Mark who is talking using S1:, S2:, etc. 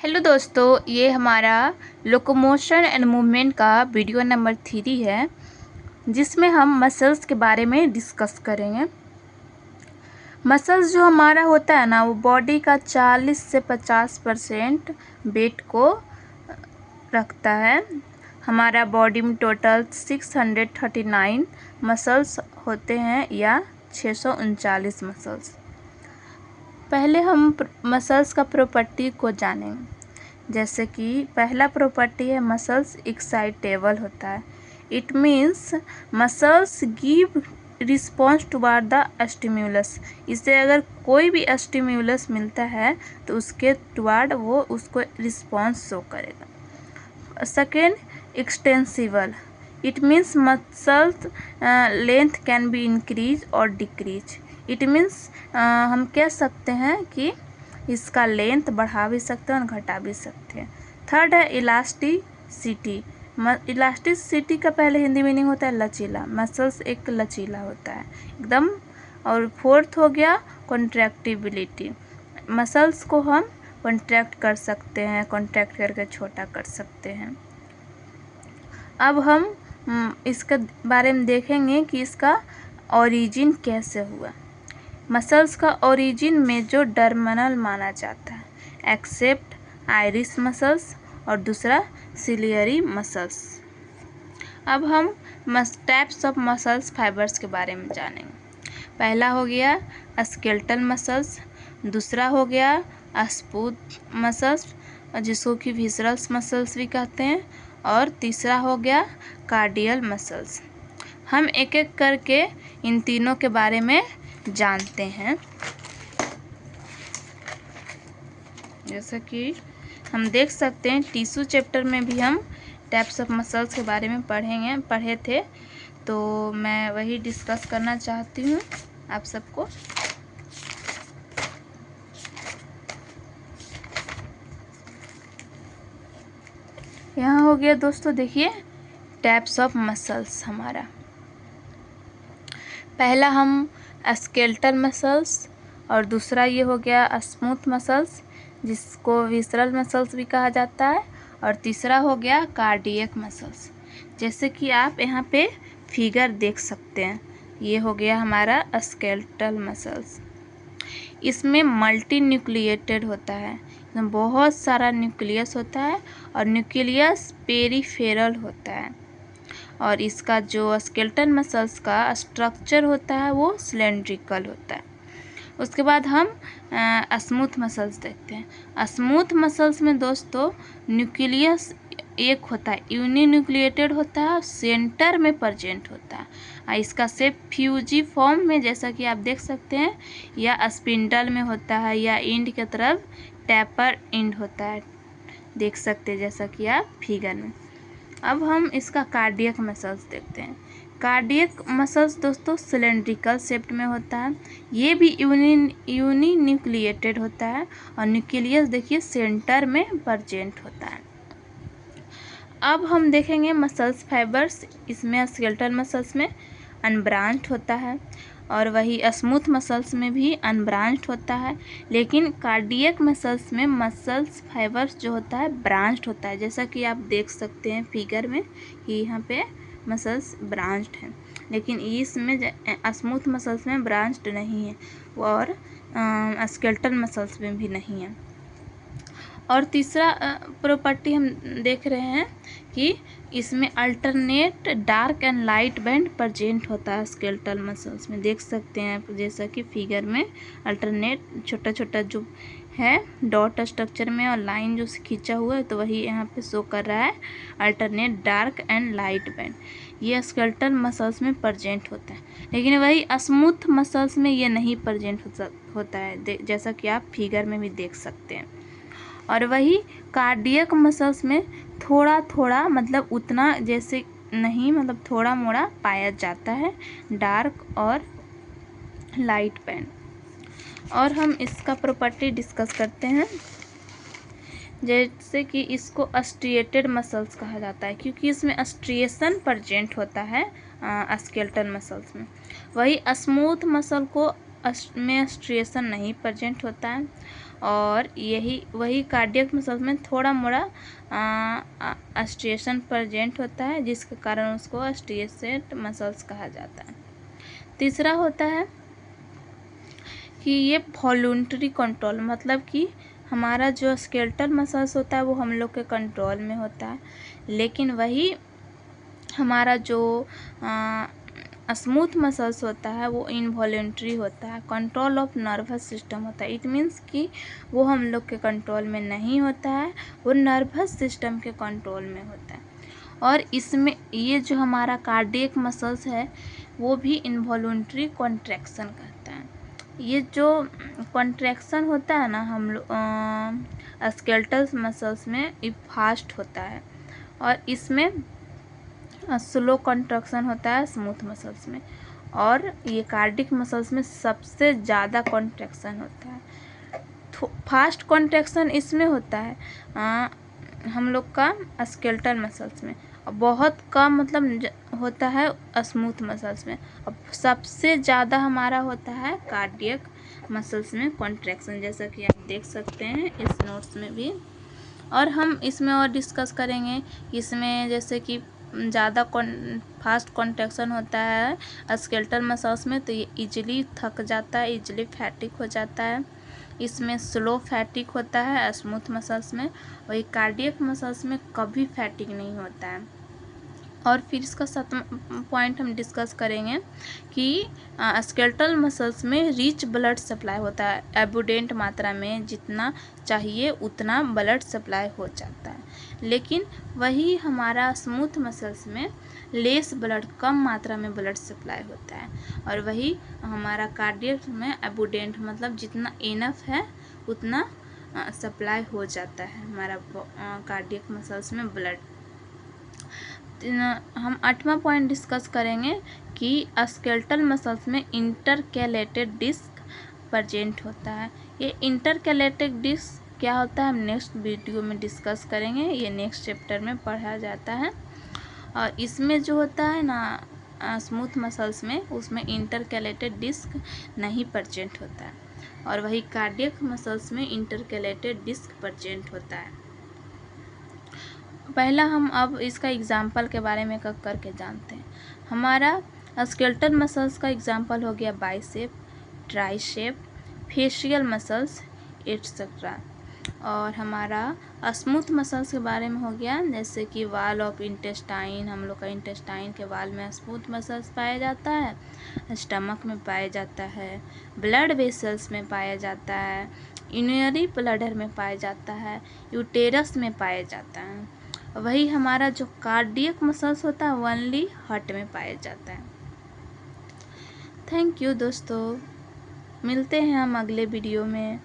S1: Hello दोस्तों, ये हमारा लोकोमोशन एंड मूवमेंट का वीडियो नंबर 3 है, जिसमें हम मसल्स के बारे में डिस्कस करेंगे। मसल्स जो हमारा होता है ना, वो बॉडी का 40 से 50% वेट को रखता है। हमारा बॉडी में टोटल 639 मसल्स होते हैं या 639 मसल्स। पहले हम मसल्स का प्रॉपर्टी को जानेंगे। जैसे कि पहला प्रॉपर्टी है मसल्स एक्साइटेबल होता है। It means muscles give response toward the stimulus. इससे अगर कोई भी स्टिम्युलस मिलता है तो उसके टुवार्ड वो उसको रिस्पॉन्स शो करेगा। Second, extensible. It means muscles length can be increase और डिक्रीज। इट मीन्स हम कह सकते हैं कि इसका लेंथ बढ़ा भी सकते हैं और घटा भी सकते हैं। थर्ड है इलास्टिसिटी। इलास्टिसिटी का पहले हिंदी मीनिंग होता है लचीला। मसल्स एक लचीला होता है एकदम। और फोर्थ हो गया कॉन्ट्रैक्टिबिलिटी। मसल्स को हम कॉन्ट्रैक्ट कर सकते हैं, कॉन्ट्रैक्ट करके छोटा कर सकते हैं। अब हम इसके बारे में देखेंगे कि इसका ओरिजिन कैसे हुआ। मसल्स का ओरिजिन मेजोडर्मल माना जाता है, एक्सेप्ट आइरिस मसल्स और दूसरा सिलियरी मसल्स। अब हम टाइप्स ऑफ मसल्स फाइबर्स के बारे में जानेंगे। पहला हो गया स्केलेटल मसल्स, दूसरा हो गया स्मूथ मसल्स जिसको कि विसरल्स मसल्स भी कहते हैं, और तीसरा हो गया कार्डियल मसल्स। हम एक एक करके इन तीनों के बारे में जानते हैं। जैसा कि हम देख सकते हैं टिश्यू चैप्टर में भी हम टाइप्स ऑफ मसल्स के बारे में पढ़े थे, तो मैं वही डिस्कस करना चाहती हूँ आप सबको। यहाँ हो गया दोस्तों, देखिए टाइप्स ऑफ मसल्स हमारा। पहला हम स्केलेटल मसल्स, और दूसरा ये हो गया स्मूथ मसल्स जिसको विसरल मसल्स भी कहा जाता है, और तीसरा हो गया कार्डियक मसल्स। जैसे कि आप यहाँ पे फिगर देख सकते हैं, ये हो गया हमारा स्केलेटल मसल्स। इसमें मल्टी न्यूक्लिएटेड होता है, इसमें बहुत सारा न्यूक्लियस होता है और न्यूक्लियस पेरिफेरल होता है। और इसका जो स्केलेटल मसल्स का स्ट्रक्चर होता है वो सिलेंड्रिकल होता है। उसके बाद हम स्मूथ मसल्स देखते हैं। स्मूथ मसल्स में दोस्तों न्यूक्लियस एक होता है, यूनिन्यूक्लिएटेड होता है, सेंटर में प्रेजेंट होता है। इसका शेप फ्यूजी फॉर्म में जैसा कि आप देख सकते हैं, या स्पिंडल में होता है, या इंड की तरफ टैपर इंड होता है, देख सकते हैं जैसा कि आप फिगर में। अब हम इसका कार्डियक मसल्स देखते हैं। कार्डियक मसल्स दोस्तों सिलेंड्रिकल शेप्ड में होता है, ये भी यूनी न्यूक्लिएटेड होता है, और न्यूक्लियस देखिए सेंटर में प्रेजेंट होता है। अब हम देखेंगे मसल्स फाइबर्स। इसमें स्केलेटल मसल्स में अनब्रांच्ड होता है, और वही स्मूथ मसल्स में भी अनब्रांच्ड होता है। लेकिन कार्डियक मसल्स में मसल्स फाइबर्स जो होता है ब्रांच्ड होता है, जैसा कि आप देख सकते हैं फिगर में कि यहाँ पे मसल्स ब्रांच्ड हैं। लेकिन इसमें स्मूथ मसल्स में ब्रांच्ड नहीं है, और स्केलेटल मसल्स में भी नहीं है। और तीसरा प्रॉपर्टी हम देख रहे हैं कि इसमें alternate dark and light band present होता है स्केलेटल मसल्स में, देख सकते हैं आप जैसा कि फिगर में अल्टरनेट छोटा छोटा जो है डॉट स्ट्रक्चर में, और लाइन जो खींचा हुआ है तो वही यहाँ पे शो कर रहा है alternate dark and light band. ये स्केलेटल मसल्स में प्रेजेंट होता है, लेकिन वही स्मूथ मसल्स में ये नहीं प्रेजेंट होता है, जैसा कि आप फिगर में भी देख सकते हैं। और वही कार्डियक मसल्स में थोड़ा थोड़ा, मतलब उतना जैसे नहीं, मतलब थोड़ा मोड़ा पाया जाता है डार्क और लाइट बैंड। और हम इसका प्रॉपर्टी डिस्कस करते हैं। जैसे कि इसको स्ट्रिएटेड मसल्स कहा जाता है, क्योंकि इसमें स्ट्रिएशन प्रेजेंट होता है स्केलेटल मसल्स में। वही स्मूथ मसल को में स्ट्रिएशन नहीं प्रेजेंट होता है। और यही वही कार्डियक मसल्स में थोड़ा मोड़ा स्ट्रिएशन प्रेजेंट होता है, जिसके कारण उसको स्ट्रिएटेड मसल्स कहा जाता है। तीसरा होता है कि ये वॉलंटरी कंट्रोल, मतलब कि हमारा जो स्केलेटल मसल्स होता है वो हम लोग के कंट्रोल में होता है, लेकिन वही हमारा जो स्मूथ मसल्स होता है वो इनवॉलेंट्री होता है, कंट्रोल ऑफ नर्वस सिस्टम होता है। इट मीन्स कि वो हम लोग के कंट्रोल में नहीं होता है, वो नर्वस सिस्टम के कंट्रोल में होता है। और इसमें ये जो हमारा कार्डियक मसल्स है वो भी इनवॉलेंट्री कॉन्ट्रैक्शन कहता है। ये जो कॉन्ट्रैक्शन होता है ना हम लोग स्केलेटल मसल्स में, ये फास्ट होता है, और इसमें स्लो कॉन्ट्रैक्शन होता है स्मूथ मसल्स में, और ये कार्डिक मसल्स में सबसे ज़्यादा कॉन्ट्रैक्शन होता है। फास्ट कॉन्ट्रैक्शन इसमें होता है हम लोग का स्केलेटल मसल्स में, और बहुत कम मतलब होता है स्मूथ मसल्स में, और सबसे ज़्यादा हमारा होता है कार्डियक मसल्स में कॉन्ट्रैक्शन, जैसा कि आप देख सकते हैं इस नोट्स में भी। और हम इसमें और डिस्कस करेंगे, इसमें जैसे कि ज़्यादा फास्ट कॉन्ट्रैक्शन होता है स्केलेटल मसल्स में तो ये इजीली थक जाता है, इजीली फैटिक हो जाता है। इसमें स्लो फैटिक होता है स्मूथ मसल्स में, वही कार्डियक मसल्स में कभी फैटिक नहीं होता है। और फिर इसका 7वां पॉइंट हम डिस्कस करेंगे कि स्केलेटल मसल्स में रिच ब्लड सप्लाई होता है, एबुडेंट मात्रा में जितना चाहिए उतना ब्लड सप्लाई हो जाता है, लेकिन वही हमारा स्मूथ मसल्स में लेस ब्लड, कम मात्रा में ब्लड सप्लाई होता है, और वही हमारा कार्डियक में एबुडेंट मतलब जितना इनफ है उतना सप्लाई हो जाता है हमारा कार्डियक मसल्स में ब्लड। हम 8वां पॉइंट डिस्कस करेंगे कि स्केलेटल मसल्स में इंटरकैलेटेड डिस्क प्रेजेंट होता है। ये इंटरकैलेटेड डिस्क क्या होता है हम नेक्स्ट वीडियो में डिस्कस करेंगे, ये नेक्स्ट चैप्टर में पढ़ा जाता है। और इसमें जो होता है ना स्मूथ मसल्स में, उसमें इंटरकैलेटेड डिस्क नहीं प्रेजेंट होता है, और वही कार्डियक मसल्स में इंटरकैलेटेड डिस्क प्रेजेंट होता है। पहला हम अब इसका एग्जाम्पल के बारे में करके जानते हैं। हमारा स्केलेटल मसल्स का एग्जाम्पल हो गया bicep, tricep, facial muscles etcetera. और हमारा स्मूथ मसल्स के बारे में हो गया जैसे कि वाल ऑफ इंटेस्टाइन, हम लोग का इंटेस्टाइन के वाल में स्मूथ मसल्स पाया जाता है, स्टमक में पाया जाता है, ब्लड वेसल्स में पाया जाता है, यूरिनरी ब्लैडर में पाया जाता है, यूटेरस में पाया जाता है। वही हमारा जो कार्डियक मसल्स होता है ओनली हार्ट में पाया जाता है। थैंक यू दोस्तों, मिलते हैं हम अगले वीडियो में।